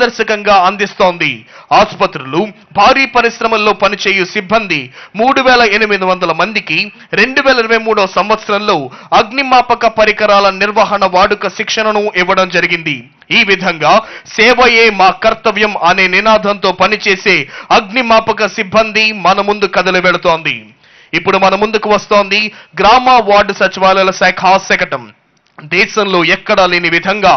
పారదర్శకంగా అందిస్తోంది. ఆసుపత్రులు, భారీ పరిశ్రమల్లో పనిచేయు సిబ్బంది 3800 మందికి 2023 సంవత్సరంలో అగ్నిమాపక పరికరాల నిర్వహణ వాడుక శిక్షణను ఇవ్వడం జరిగింది. ఈ విధంగా సేవయే మా కర్తవ్యం అనే నినాదంతో పనిచేసే అగ్నిమాపక సిబ్బంది మన ముందు కదలి వెళుతోంది. ఇప్పుడు మన ముందుకు వస్తోంది గ్రామ వార్డు సచివాలయాల శాఖ శకటం. దేశంలో ఎక్కడా లేని విధంగా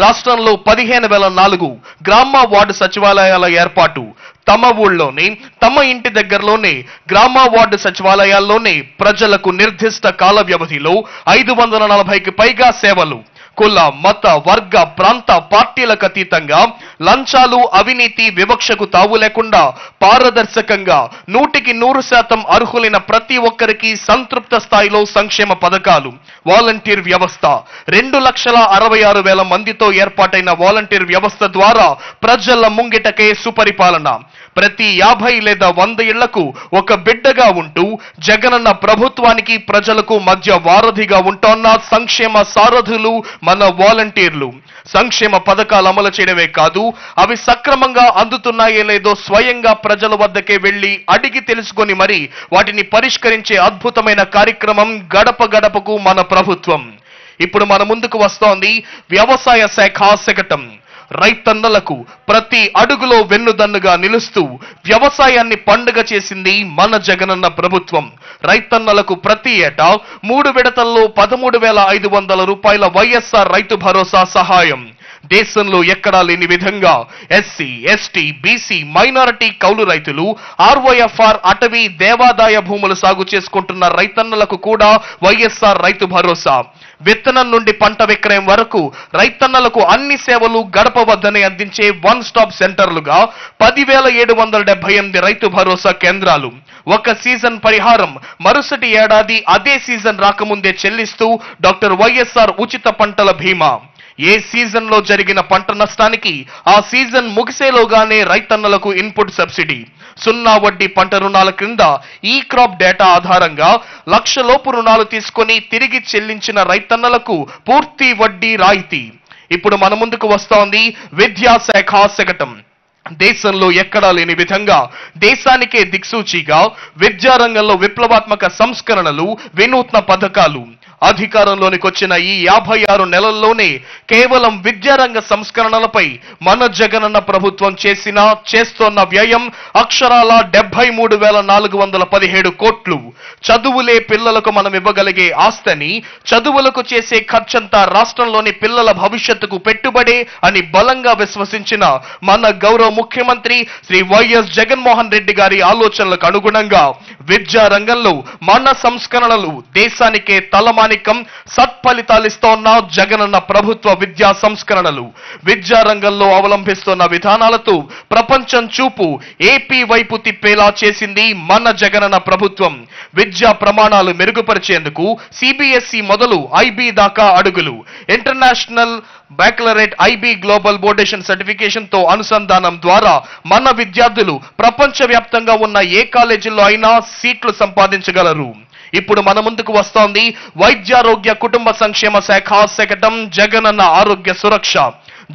రాష్ట్రంలో 15,004 గ్రామ వార్డు సచివాలయాల ఏర్పాటు. తమ ఊళ్ళోనే, తమ ఇంటి దగ్గరలోనే గ్రామ వార్డు సచివాలయాల్లోనే ప్రజలకు నిర్దిష్ట కాల వ్యవధిలో 540కి పైగా సేవలు. కుల, మత, వర్గ, ప్రాంత, పార్టీలకు అతీతంగా లంచాలు, అవినీతి, వివక్షకు తావు లేకుండా పారదర్శకంగా 100% అర్హులైన ప్రతి ఒక్కరికి సంతృప్త స్థాయిలో సంక్షేమ పథకాలు. వాలంటీర్ వ్యవస్థ 2,66,000 మందితో ఏర్పాటైన వాలంటీర్ వ్యవస్థ ద్వారా ప్రజల ముంగిటకే సుపరిపాలన. ప్రతి 50 లేదా 100 ఇళ్లకు ఒక బిడ్డగా ఉంటూ జగనన్న ప్రభుత్వానికి ప్రజలకు మధ్య వారధిగా ఉంటోన్న సంక్షేమ సారథులు మన వాలంటీర్లు. సంక్షేమ పథకాలు అమలు చేయడమే కాదు, అవి సక్రమంగా అందుతున్నాయో లేదో స్వయంగా ప్రజల వద్దకే వెళ్లి అడిగి తెలుసుకొని మరి వాటిని పరిష్కరించే అద్భుతమైన కార్యక్రమం గడప గడపకు మన ప్రభుత్వం. ఇప్పుడు మన ముందుకు వస్తోంది వ్యవసాయ శాఖ శకటం. రైతన్నలకు ప్రతి అడుగులో వెన్నుదన్నుగా నిలుస్తూ వ్యవసాయాన్ని పండుగ చేసింది మన జగనన్న ప్రభుత్వం. రైతన్నలకు ప్రతి ఏటా 3 విడతల్లో 13,500 రూపాయల వైఎస్ఆర్ రైతు భరోసా సహాయం. దేశంలో ఎక్కడా లేని విధంగా ఎస్సీ, ఎస్టీ, బీసీ, మైనారిటీ కౌలు రైతులు, ఆర్ఓఎఫ్ఆర్, అటవీ, దేవాదాయ భూములు సాగు చేసుకుంటున్న రైతన్నలకు కూడా వైఎస్ఆర్ రైతు భరోసా. విత్తనం నుండి పంట విక్రయం వరకు రైతన్నలకు అన్ని సేవలు గడప వద్దనే అందించే వన్ స్టాప్ సెంటర్లుగా 10,778 రైతు భరోసా కేంద్రాలు. ఒక సీజన్ పరిహారం మరుసటి ఏడాది అదే సీజన్ రాకముందే చెల్లిస్తూ డాక్టర్ వైఎస్ఆర్ ఉచిత పంటల బీమా. ఏ సీజన్ లో జరిగిన పంట నష్టానికి ఆ సీజన్ ముగిసేలోగానే రైతన్నలకు ఇన్పుట్ సబ్సిడీ. 0 వడ్డీ పంట రుణాల క్రింద ఈ క్రాప్ డేటా ఆధారంగా 1,00,000 లోపు రుణాలు తీసుకొని తిరిగి చెల్లించిన రైతన్నలకు పూర్తి వడ్డీ రాయితీ. ఇప్పుడు మన ముందుకు వస్తోంది విద్యాశాఖ శకటం. దేశంలో ఎక్కడా లేని విధంగా దేశానికే దిక్సూచిగా విద్యారంగంలో విప్లవాత్మక సంస్కరణలు, వినూత్న పథకాలు. అధికారంలోనికి వచ్చిన ఈ 56 నెలల్లోనే కేవలం విద్యారంగ సంస్కరణలపై మన జగనన్న ప్రభుత్వం చేస్తోన్న వ్యయం అక్షరాల 73,417 కోట్లు. చదువులే పిల్లలకు మనం ఇవ్వగలిగే ఆస్తిని, చదువులకు చేసే ఖర్చంతా రాష్ట్రంలోని పిల్లల భవిష్యత్తుకు పెట్టుబడే అని బలంగా విశ్వసించిన మన గౌరవ ముఖ్యమంత్రి శ్రీ వైఎస్ జగన్మోహన్ రెడ్డి గారి ఆలోచనలకు అనుగుణంగా విద్యారంగంలో మన సంస్కరణలు దేశానికే తలమానికం, సత్ఫలితాలిస్తోన్న జగనన్న ప్రభుత్వ విద్యా సంస్కరణలు. విద్యారంగంలో అవలంబిస్తున్న విధానాలతో ప్రపంచం చూపు ఏపీ వైపు తిప్పేలా చేసింది మన జగనన్న ప్రభుత్వం. విద్యా ప్రమాణాలు మెరుగుపరిచేందుకు సిబిఎస్ఈ మొదలు ఐబీ దాకా అడుగులు. ఇంటర్నేషనల్ బ్యాక్లరేట్ ఐబీ గ్లోబల్ బోర్డేషన్ సర్టిఫికేషన్ తో అనుసంధానం ద్వారా మన విద్యార్థులు ప్రపంచవ్యాప్తంగా ఉన్న ఏ కాలేజీల్లో అయినా సీట్లు సంపాదించగలరు. ఇప్పుడు మన ముందుకు వస్తోంది వైద్యారోగ్య కుటుంబ సంక్షేమ శాఖ శకటం జగనన్న ఆరోగ్య సురక్ష.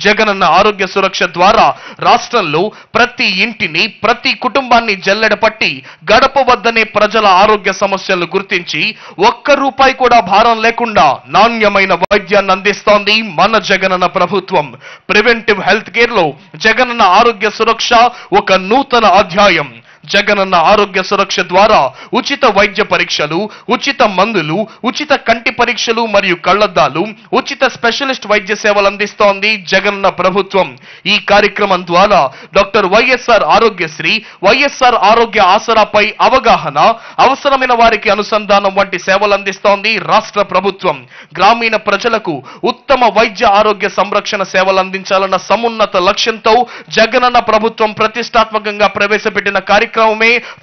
జగనన్న ఆరోగ్య సురక్ష ద్వారా రాష్ట్రంలో ప్రతి ఇంటిని, ప్రతి కుటుంబాన్ని జల్లెడపట్టి గడప వద్దనే ప్రజల ఆరోగ్య సమస్యలను గుర్తించి ₹1 కూడా భారం లేకుండా నాణ్యమైన వైద్యాన్ని అందిస్తోంది మన జగనన్న ప్రభుత్వం. ప్రివెంటివ్ హెల్త్ కేర్ లో జగనన్న ఆరోగ్య సురక్ష ఒక నూతన అధ్యాయం. జగనన్న ఆరోగ్య సురక్ష ద్వారా ఉచిత వైద్య పరీక్షలు, ఉచిత మందులు, ఉచిత కంటి పరీక్షలు మరియు కళ్లద్దాలు, ఉచిత స్పెషలిస్ట్ వైద్య సేవలు అందిస్తోంది జగనన్న ప్రభుత్వం. ఈ కార్యక్రమం ద్వారా డాక్టర్ వైఎస్ఆర్ ఆరోగ్యశ్రీ, వైఎస్ఆర్ ఆరోగ్య ఆసరాపై అవగాహన, అవసరమైన వారికి అనుసంధానం వంటి సేవలు అందిస్తోంది రాష్ట్ర ప్రభుత్వం. గ్రామీణ ప్రజలకు ఉత్తమ వైద్య ఆరోగ్య సంరక్షణ సేవలు అందించాలన్న సమున్నత లక్ష్యంతో జగనన్న ప్రభుత్వం ప్రతిష్టాత్మకంగా ప్రవేశపెట్టిన కార్యక్రమమే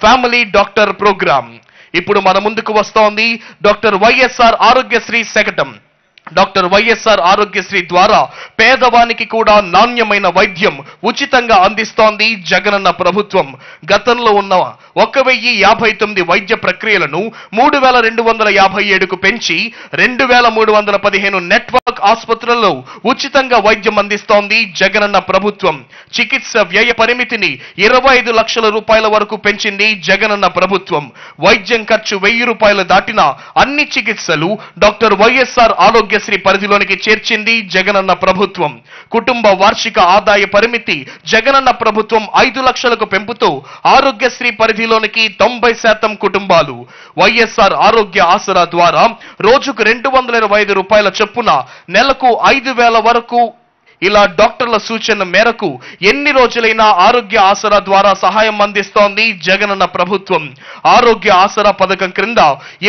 ఫ్యామిలీ డాక్టర్ ప్రోగ్రామ్. ఇప్పుడు మన ముందుకు వస్తోంది doctor YSR Aarogyasri శకటం. Doctor YSR Aarogyasri ద్వారా పేదవానికి కూడా నాణ్యమైన వైద్యం ఉచితంగా అందిస్తోంది జగనన్న ప్రభుత్వం. గతంలో ఉన్న 1059 వైద్య ప్రక్రియలను 3257కు పెంచి 2315 నెట్వర్క్ ఆసుపత్రుల్లో ఉచితంగా వైద్యం అందిస్తోంది జగనన్న ప్రభుత్వం. చికిత్స వ్యయ పరిమితిని 25 లక్షల రూపాయల వరకు పెంచింది జగనన్న ప్రభుత్వం. వైద్యం ఖర్చు 1000 రూపాయలు దాటిన అన్ని చికిత్సలు డాక్టర్ వైఎస్ఆర్ ఆరోగ్యశ్రీ పరిధిలోనికి చేర్చింది జగనన్న ప్రభుత్వం. కుటుంబ వార్షిక ఆదాయ పరిమితి జగనన్న ప్రభుత్వం 5 లక్షలకు పెంపుతో ఆరోగ్యశ్రీ పరిధిలోనికి 90% కుటుంబాలు వైఎస్ఆర్ ఆరోగ్య ఆసరా ద్వారా రోజుకు 225 రూపాయల చొప్పున నెలకు 5000 వరకు ఇలా డాక్టర్ల సూచన మేరకు ఎన్ని రోజులైనా ఆరోగ్య ఆసరా ద్వారా సహాయం అందిస్తోంది జగనన్న ప్రభుత్వం. ఆరోగ్య ఆసరా పథకం క్రింద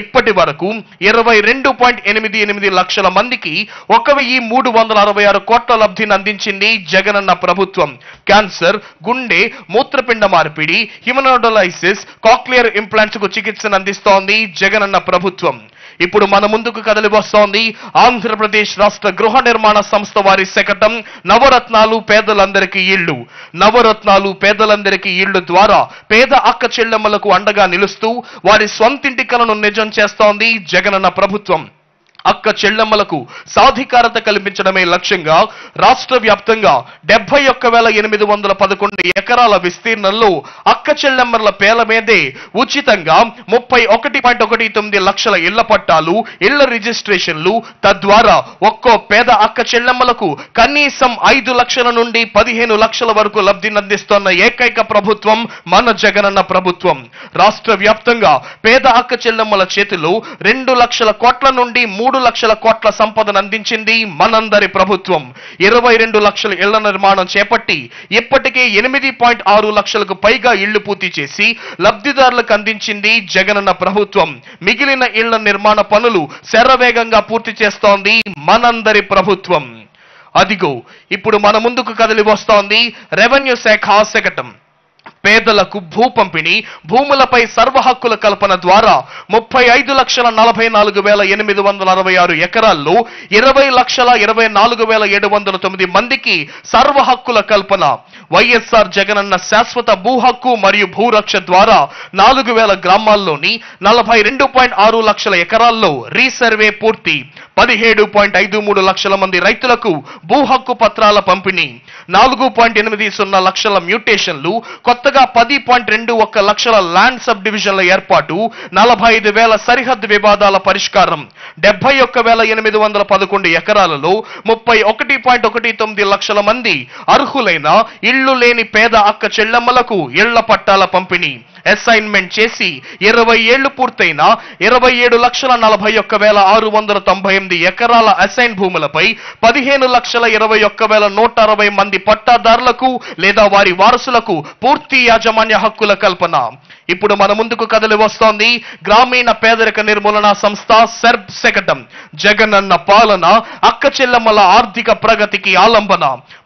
ఇప్పటి వరకు 22.88 లక్షల మందికి 1366 కోట్ల లబ్ధిని అందించింది జగనన్న ప్రభుత్వం. క్యాన్సర్, గుండె, మూత్రపిండ మార్పిడి, హిమనోడలైసిస్, కాక్లియర్ ఇంప్లాంట్స్ కు చికిత్సను అందిస్తోంది జగనన్న ప్రభుత్వం. ఇప్పుడు మన ముందుకు కదలి వస్తోంది ఆంధ్రప్రదేశ్ రాష్ట్ర గృహ నిర్మాణ సంస్థ వారి శకటం నవరత్నాలు పేదలందరికీ ఇళ్లు. నవరత్నాలు పేదలందరికీ ఇళ్లు ద్వారా పేద అక్క చెల్లెమ్మలకు అండగా నిలుస్తూ వారి స్వంతింటి కలను నిజం చేస్తోంది జగనన్న ప్రభుత్వం. అక్క చెల్లెమ్మలకు సాధికారత కల్పించడమే లక్ష్యంగా రాష్ట్ర వ్యాప్తంగా 71,811 ఎకరాల విస్తీర్ణంలో అక్క చెల్లెమ్మల పేర్ల మీదే ఉచితంగా 31.19 లక్షల ఇళ్ల పట్టాలు, ఇళ్ల రిజిస్ట్రేషన్లు, తద్వారా ఒక్కో పేద అక్క చెల్లెమ్మలకు కనీసం 5 లక్షల నుండి 15 లక్షల వరకు లబ్ధిని అందిస్తోన్న ఏకైక ప్రభుత్వం మన జగనన్న ప్రభుత్వం. రాష్ట్ర వ్యాప్తంగా పేద అక్క చెల్లెమ్మల చేతిలో 2 లక్షల కోట్ల నుండి 3 లక్షల కోట్ల సంపదను అందించింది మనందరి ప్రభుత్వం. 22 లక్షల ఇళ్ల నిర్మాణం చేపట్టి ఇప్పటికే 8.6 లక్షలకు పైగా ఇళ్లు పూర్తి చేసి లబ్ధిదారులకు అందించింది జగనన్న ప్రభుత్వం. మిగిలిన ఇళ్ల నిర్మాణ పనులు శరవేగంగా పూర్తి చేస్తోంది మనందరి ప్రభుత్వం. అదిగో ఇప్పుడు మన ముందుకు కదిలి వస్తోంది రెవెన్యూ శాఖ శకటం. పేదలకు భూ పంపిణీ, భూములపై సర్వ హక్కుల కల్పన ద్వారా 35,44,866 ఎకరాల్లో 20,24,709 మందికి సర్వ హక్కుల కల్పన. వైఎస్ఆర్ జగనన్న శాశ్వత భూ హక్కు మరియు భూరక్ష ద్వారా 4,000 గ్రామాల్లోని 42.6 లక్షల ఎకరాల్లో రీసర్వే పూర్తి. 17.53 లక్షల మంది రైతులకు భూ హక్కు పత్రాల పంపిణీ. 4.80 లక్షల మ్యూటేషన్లు, కొత్తగా 10.21 లక్షల ల్యాండ్ సబ్ డివిజన్ల ఏర్పాటు, 45,000 సరిహద్దు వివాదాల పరిష్కారం. 71,811 ఎకరాలలో 31.19 లక్షల మంది అర్హులైన ఇళ్లు లేని పేద అక్క చెల్లెమ్మలకు ఇళ్ల పట్టాల పంపిణీ. అసైన్మెంట్ చేసి 20 ఏళ్లు పూర్తయిన 27,41,698 ఎకరాల అసైన్ భూములపై 15,21,160 మంది పట్టాదారులకు లేదా వారి వారసులకు పూర్తి యాజమాన్య హక్కుల కల్పన. ఇప్పుడు మన ముందుకు కదలి వస్తోంది గ్రామీణ పేదరిక నిర్మూలన సంస్థ సెర్బ్ శకటం. జగనన్న పాలన అక్క చెల్లెమ్మల ఆర్థిక ప్రగతికి ఆలంబన.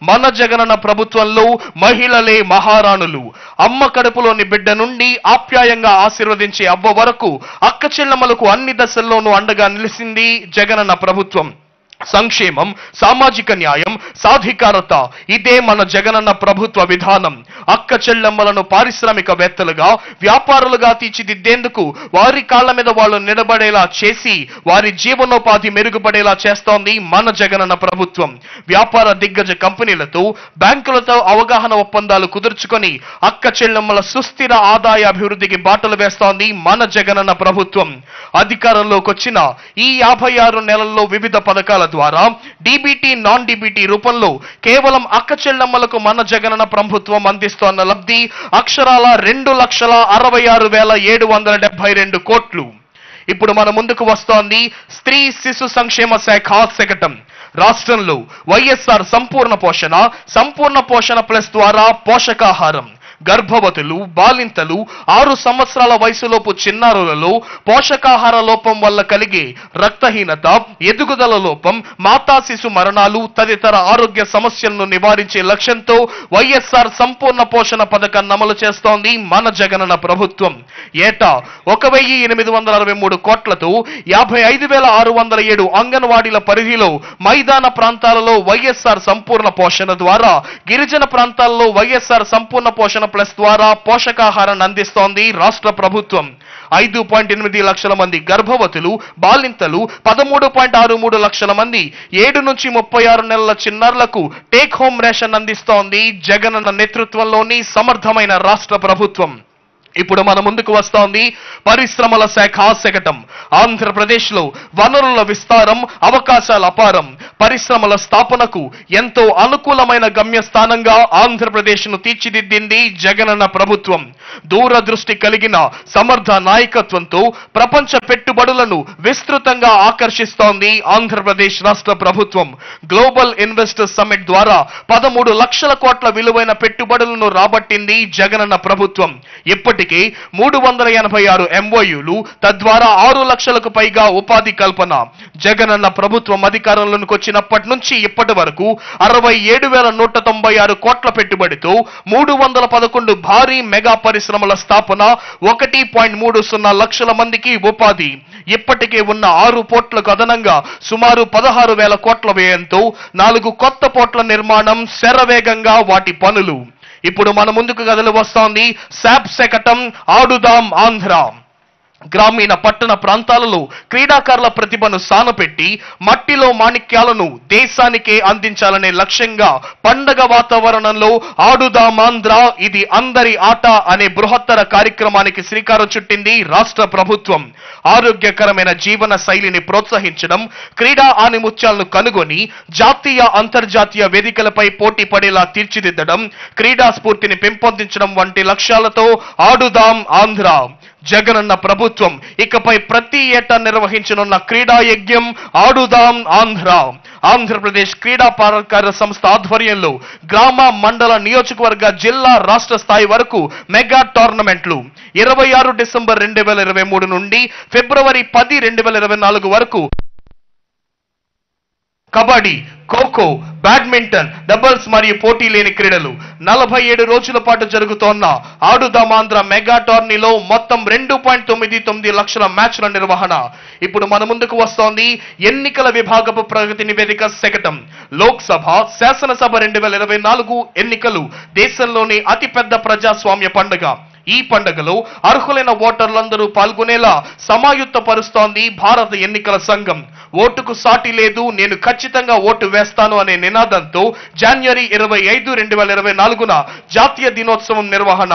మన జగనన్న ప్రభుత్వంలో మహిళలే మహారాణులు. అమ్మ కడుపులోని బిడ్డ నుండి ఆప్యాయంగా ఆశీర్వదించే అవ్వ వరకు అక్క చెల్లెమ్మలకు అన్ని దశల్లోనూ అండగా నిలిచింది జగనన్న ప్రభుత్వం. సంక్షేమం, సామాజిక న్యాయం, సాధికారత ఇదే మన జగనన్న ప్రభుత్వ విధానం. అక్క చెల్లెమ్మలను పారిశ్రామికవేత్తలుగా, వ్యాపారులుగా తీర్చిదిద్దేందుకు వారి కాళ్ల మీద వాళ్ళు నిలబడేలా చేసి వారి జీవనోపాధి మెరుగుపడేలా చేస్తోంది మన జగనన్న ప్రభుత్వం. వ్యాపార దిగ్గజ కంపెనీలతో, బ్యాంకులతో అవగాహన ఒప్పందాలు కుదుర్చుకొని అక్క చెల్లెమ్మల సుస్థిర ఆదాయ అభివృద్ధికి బాటలు వేస్తోంది మన జగనన్న ప్రభుత్వం. అధికారంలోకి వచ్చిన ఈ 56 నెలల్లో వివిధ పథకాల ద్వారా డీబీటీ, నాన్ డీబీటీ రూపంలో కేవలం అక్క చెల్లెమ్మలకు మన జగనన్న ప్రభుత్వం అందిస్తోన్న లబ్ధి అక్షరాల 2,66,772 కోట్లు. ఇప్పుడు మన ముందుకు వస్తోంది స్త్రీ శిశు సంక్షేమ శాఖ శకటం. రాష్ట్రంలో వైఎస్ఆర్ సంపూర్ణ పోషణ ప్లస్ ద్వారా పోషకాహారం, గర్భవతులు, బాలింతలు, 6 సంవత్సరాల వయసులోపు చిన్నారులలో పోషకాహార లోపం వల్ల కలిగే రక్తహీనత, ఎదుగుదల లోపం, మాతా శిశు మరణాలు తదితర ఆరోగ్య సమస్యలను నివారించే లక్ష్యంతో వైఎస్ఆర్ సంపూర్ణ పోషణ పథకాన్ని అమలు చేస్తోంది మన జగనన్న ప్రభుత్వం. ఏటా 1,863 కోట్లతో 55,607 అంగన్వాడీల పరిధిలో మైదాన ప్రాంతాలలో వైఎస్ఆర్ సంపూర్ణ పోషణ ద్వారా, గిరిజన ప్రాంతాల్లో వైఎస్ఆర్ సంపూర్ణ పోషణ ప్లస్ ద్వారా పోషకాహారాన్ని అందిస్తోంది రాష్ట్ర ప్రభుత్వం. 5.8 లక్షల మంది గర్భవతులు, బాలింతలు, 13.63 లక్షల మంది 7 నుంచి 36 నెలల చిన్నారులకు టేక్ హోమ్ రేషన్ అందిస్తోంది జగనన్న నేతృత్వంలోని సమర్థమైన రాష్ట్ర ప్రభుత్వం. ఇప్పుడు మన ముందుకు వస్తోంది పరిశ్రమల శాఖ శకటం. ఆంధ్రప్రదేశ్ లో వనరుల విస్తారం, అవకాశాల అపారం, పరిశ్రమల స్థాపనకు ఎంతో అనుకూలమైన గమ్యస్థానంగా ఆంధ్రప్రదేశ్ ను తీర్చిదిద్దింది జగనన్న ప్రభుత్వం. దూరదృష్టి కలిగిన సమర్థ నాయకత్వంతో ప్రపంచ పెట్టుబడులను విస్తృతంగా ఆకర్షిస్తోంది ఆంధ్రప్రదేశ్ రాష్ట్ర ప్రభుత్వం. గ్లోబల్ ఇన్వెస్టర్స్ సమ్మిట్ ద్వారా 13 లక్షల కోట్ల విలువైన పెట్టుబడులను రాబట్టింది జగనన్న ప్రభుత్వం. ఇప్పటికే 386 MOUలు, తద్వారా 6 లక్షలకు పైగా ఉపాధి కల్పన. జగనన్న ప్రభుత్వం అధికారంలోకి వచ్చినప్పటి నుంచి ఇప్పటి వరకు 67,196 కోట్ల పెట్టుబడితో 311 భారీ మెగా పరిశ్రమల స్థాపన, 1.30 లక్షల మందికి ఉపాధి. ఇప్పటికే ఉన్న 6 పోర్టులకు అదనంగా సుమారు 16,000 కోట్ల వ్యయంతో 4 కొత్త పోర్టుల నిర్మాణం, శరవేగంగా వాటి పనులు. ఇప్పుడు మన ముందుకు కదలి వస్తోంది శాప్ శకటం ఆడుదాం ఆంధ్ర. గ్రామీణ పట్టణ ప్రాంతాలలో క్రీడాకారుల ప్రతిభను సానపెట్టి మట్టిలో మాణిక్యాలను దేశానికే అందించాలనే లక్ష్యంగా పండగ వాతావరణంలో ఆడుదాం ఆంధ్ర, ఇది అందరి ఆట అనే బృహత్తర కార్యక్రమానికి శ్రీకారం చుట్టింది రాష్ట్ర ప్రభుత్వం. ఆరోగ్యకరమైన జీవన శైలిని ప్రోత్సహించడం, క్రీడా ఆణిముత్యాలను కనుగొని జాతీయ అంతర్జాతీయ వేదికలపై పోటీ పడేలా తీర్చిదిద్దడం, క్రీడా స్ఫూర్తిని పెంపొందించడం వంటి లక్ష్యాలతో ఆడుదాం ఆంధ్ర. జగనన్న ప్రభుత్వం ఇకపై ప్రతి ఏటా నిర్వహించనున్న క్రీడా యజ్ఞం ఆడుదాం ఆంధ్ర. ఆంధ్రప్రదేశ్ క్రీడా ప్రాధికార సంస్థ ఆధ్వర్యంలో గ్రామ, మండల, నియోజకవర్గ, జిల్లా, రాష్ట్ర స్థాయి వరకు మెగా టోర్నమెంట్లు 26 డిసెంబర్ 2023 నుండి ఫిబ్రవరి 10, 2024 వరకు కబడ్డీ, ఖోఖో, బ్యాడ్మింటన్, డబుల్స్ మరియు పోటీ లేని క్రీడలు 47 రోజుల పాటు జరుగుతోన్న ఆడుదాం ఆంధ్ర మెగా టోర్నీలో మొత్తం 2.99 లక్షల మ్యాచ్ల నిర్వహణ. ఇప్పుడు మన ముందుకు వస్తోంది ఎన్నికల విభాగపు ప్రగతి నివేదిక శకటం. లోక్సభ, శాసనసభ 2024 ఎన్నికలు దేశంలోని అతిపెద్ద ప్రజాస్వామ్య పండుగ. ఈ పండుగలో అర్హులైన ఓటర్లందరూ పాల్గొనేలా సమాయుత్తపరుస్తోంది భారత ఎన్నికల సంఘం. ఓటుకు సాటి లేదు, నేను ఖచ్చితంగా ఓటు వేస్తాను అనే నినాదంతో జనవరి 25, 2024 జాతీయ దినోత్సవం నిర్వహణ.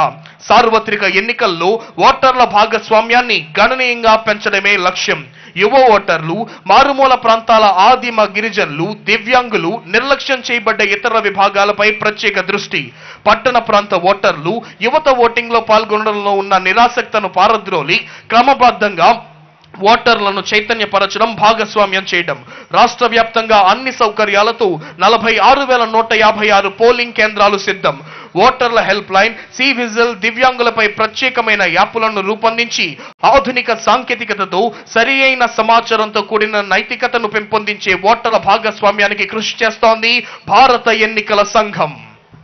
సార్వత్రిక ఎన్నికల్లో ఓటర్ల భాగస్వామ్యాన్ని గణనీయంగా పెంచడమే లక్ష్యం. యువ ఓటర్లు, మారుమూల ప్రాంతాల ఆదిమ గిరిజనులు, దివ్యాంగులు, నిర్లక్ష్యం చేయబడ్డ ఇతర విభాగాలపై ప్రత్యేక దృష్టి. పట్టణ ప్రాంత ఓటర్లు, యువత ఓటింగ్ లో పాల్గొనడంలో ఉన్న నిరాసక్తను పారద్రోలి క్రమబద్ధంగా ఓటర్లను చైతన్యపరచడం, భాగస్వామ్యం చేయడం. రాష్ట్ర వ్యాప్తంగా అన్ని సౌకర్యాలతో 46,156 పోలింగ్ కేంద్రాలు సిద్ధం. ఓటర్ల హెల్ప్ లైన్, సి విజిల్, దివ్యాంగులపై ప్రత్యేకమైన యాప్లను రూపొందించి ఆధునిక సాంకేతికతతో సరియైన సమాచారంతో కూడిన నైతికతను పెంపొందించే ఓటర్ల భాగస్వామ్యానికి కృషి చేస్తోంది భారత ఎన్నికల సంఘం.